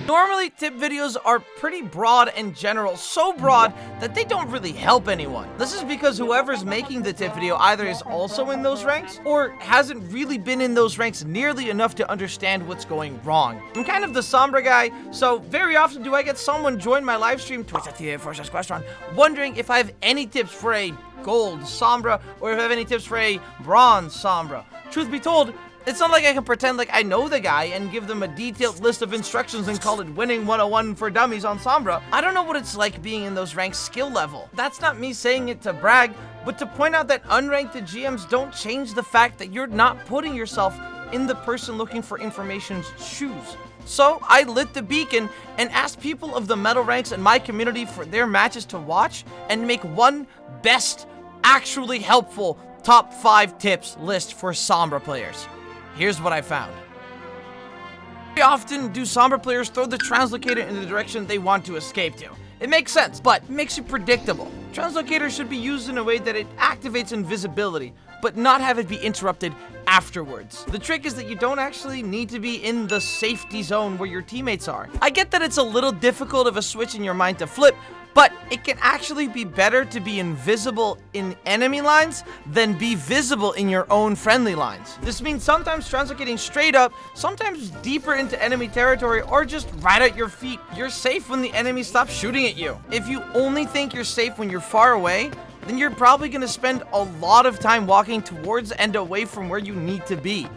Normally, tip videos are pretty broad and general, so broad that they don't really help anyone. This is because whoever's making the tip video either is also in those ranks or hasn't really been in those ranks nearly enough to understand what's going wrong. I'm kind of the Sombra guy, so very often do I get someone join my live stream, Twitch.tv/Questron, wondering if I have any tips for a gold Sombra or if I have any tips for a bronze Sombra. Truth be told, it's not like I can pretend like I know the guy and give them a detailed list of instructions and call it Winning 101 for Dummies on Sombra. I don't know what it's like being in those ranks skill level. That's not me saying it to brag, but to point out that unranked GMs don't change the fact that you're not putting yourself in the person looking for information's shoes. So I lit the beacon and asked people of the medal ranks in my community for their matches to watch and make one best, actually helpful top 5 tips list for Sombra players. Here's what I found. Very often do Sombra players throw the Translocator in the direction they want to escape to. It makes sense, but it makes it predictable. Translocator should be used in a way that it activates invisibility, but not have it be interrupted afterwards. The trick is that you don't actually need to be in the safety zone where your teammates are. I get that it's a little difficult of a switch in your mind to flip, but it can actually be better to be invisible in enemy lines than be visible in your own friendly lines. This means sometimes translocating straight up, sometimes deeper into enemy territory, or just right at your feet. You're safe when the enemy stops shooting at you. If you only think you're safe when you're far away, then you're probably going to spend a lot of time walking towards and away from where you need to be.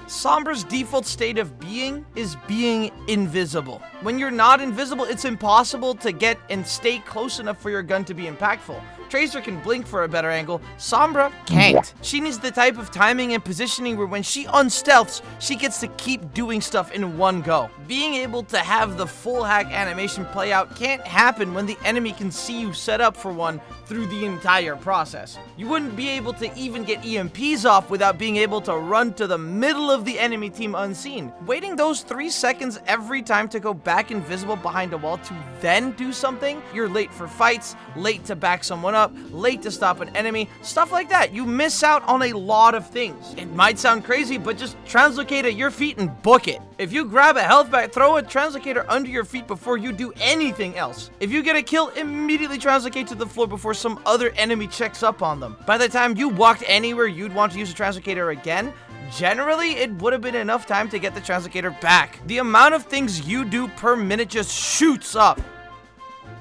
Sombra's default state of being is being invisible. When you're not invisible, it's impossible to get and stay close enough for your gun to be impactful. Tracer can blink for a better angle, Sombra can't. She needs the type of timing and positioning where when she unstealths, she gets to keep doing stuff in one go. Being able to have the full hack animation play out can't happen when the enemy can see you set up for one through the entire process. You wouldn't be able to even get EMPs off without being able to run to the middle of the enemy team unseen. Waiting those 3 seconds every time to go back invisible behind a wall to then do something, you're late for fights, late to back someone up, late to stop an enemy, stuff like that. You miss out on a lot of things. It might sound crazy, but just translocate at your feet and book it. If you grab a health pack, throw a translocator under your feet before you do anything else. If you get a kill, immediately translocate to the floor before some other enemy checks up on them. By the time you walked anywhere you'd want to use a translocator again, generally, it would have been enough time to get the translocator back. The amount of things you do per minute just shoots up.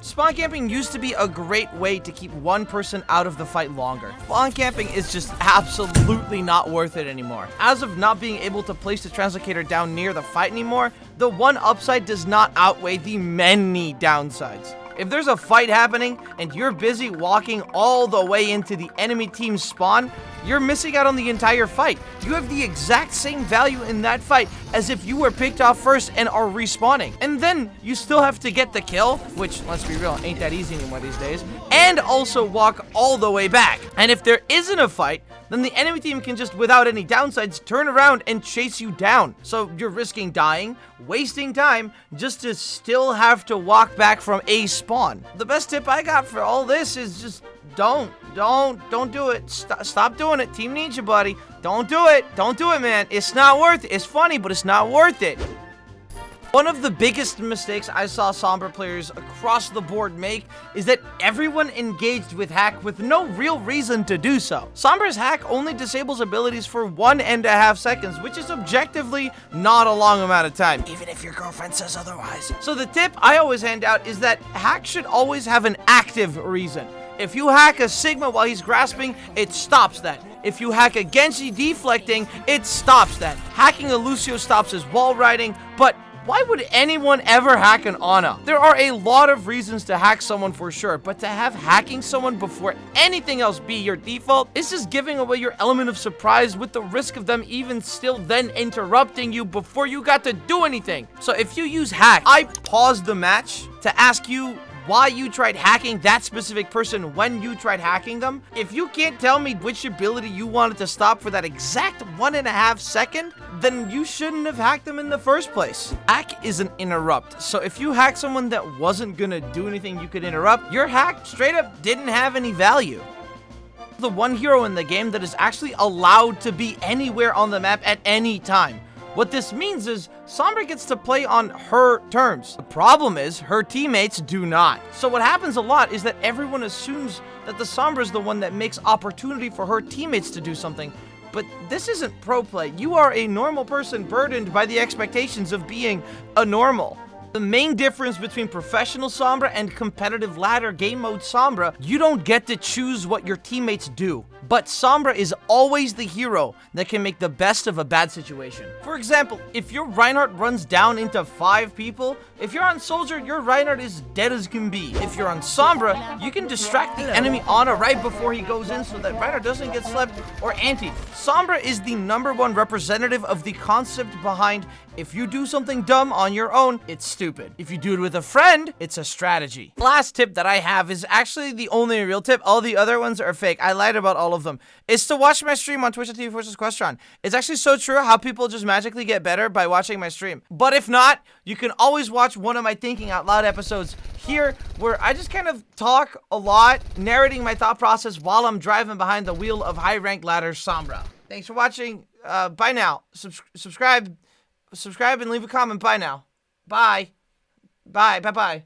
Spawn camping used to be a great way to keep one person out of the fight longer. Spawn camping is just absolutely not worth it anymore. As of not being able to place the translocator down near the fight anymore, the one upside does not outweigh the many downsides. If there's a fight happening and you're busy walking all the way into the enemy team's spawn, you're missing out on the entire fight. You have the exact same value in that fight as if you were picked off first and are respawning. And then you still have to get the kill, which, let's be real, ain't that easy anymore these days, and also walk all the way back. And if there isn't a fight, then the enemy team can just, without any downsides, turn around and chase you down. So you're risking dying, wasting time, just to still have to walk back from a spawn. The best tip I got for all this is just don't do it. Stop doing it. Team needs you, buddy. Don't do it. Don't do it, man. It's not worth it. It's funny, but it's not worth it. One of the biggest mistakes I saw Sombra players across the board make is that everyone engaged with hack with no real reason to do so. Sombra's hack only disables abilities for 1.5 seconds, which is objectively not a long amount of time, even if your girlfriend says otherwise. So the tip I always hand out is that hack should always have an active reason. If you hack a Sigma while he's grasping, it stops that. If you hack a Genji deflecting, it stops that. Hacking a Lucio stops his wall riding, but why would anyone ever hack an Ana? There are a lot of reasons to hack someone for sure, but to have hacking someone before anything else be your default is just giving away your element of surprise with the risk of them even still then interrupting you before you got to do anything. So if you use hack, I paused the match to ask you why you tried hacking that specific person when you tried hacking them. If you can't tell me which ability you wanted to stop for that exact 1.5 seconds, then you shouldn't have hacked them in the first place. Hack is an interrupt, so if you hack someone that wasn't gonna do anything you could interrupt, your hack straight up didn't have any value. The one hero in the game that is actually allowed to be anywhere on the map at any time. What this means is Sombra gets to play on her terms. The problem is her teammates do not. So what happens a lot is that everyone assumes that the Sombra is the one that makes opportunity for her teammates to do something. But this isn't pro play. You are a normal person burdened by the expectations of being a normal. The main difference between professional Sombra and competitive ladder game mode Sombra, you don't get to choose what your teammates do. But Sombra is always the hero that can make the best of a bad situation. For example, if your Reinhardt runs down into 5 people, if you're on Soldier, your Reinhardt is dead as can be. If you're on Sombra, you can distract the enemy Ana right before he goes in so that Reinhardt doesn't get slept or anti. Sombra is the #1 representative of the concept behind if you do something dumb on your own, it's stupid. If you do it with a friend, it's a strategy. The last tip that I have is actually the only real tip. All the other ones are fake. I lied about all of them. It's to watch my stream on twitch.tv/Questron. It's actually so true how people just magically get better by watching my stream. But if not, you can always watch one of my Thinking Out Loud episodes here where I just kind of talk a lot, narrating my thought process while I'm driving behind the wheel of high-ranked ladder Sombra. Thanks for watching. Bye now. Subscribe and leave a comment. Bye now. Bye. Bye. Bye-bye.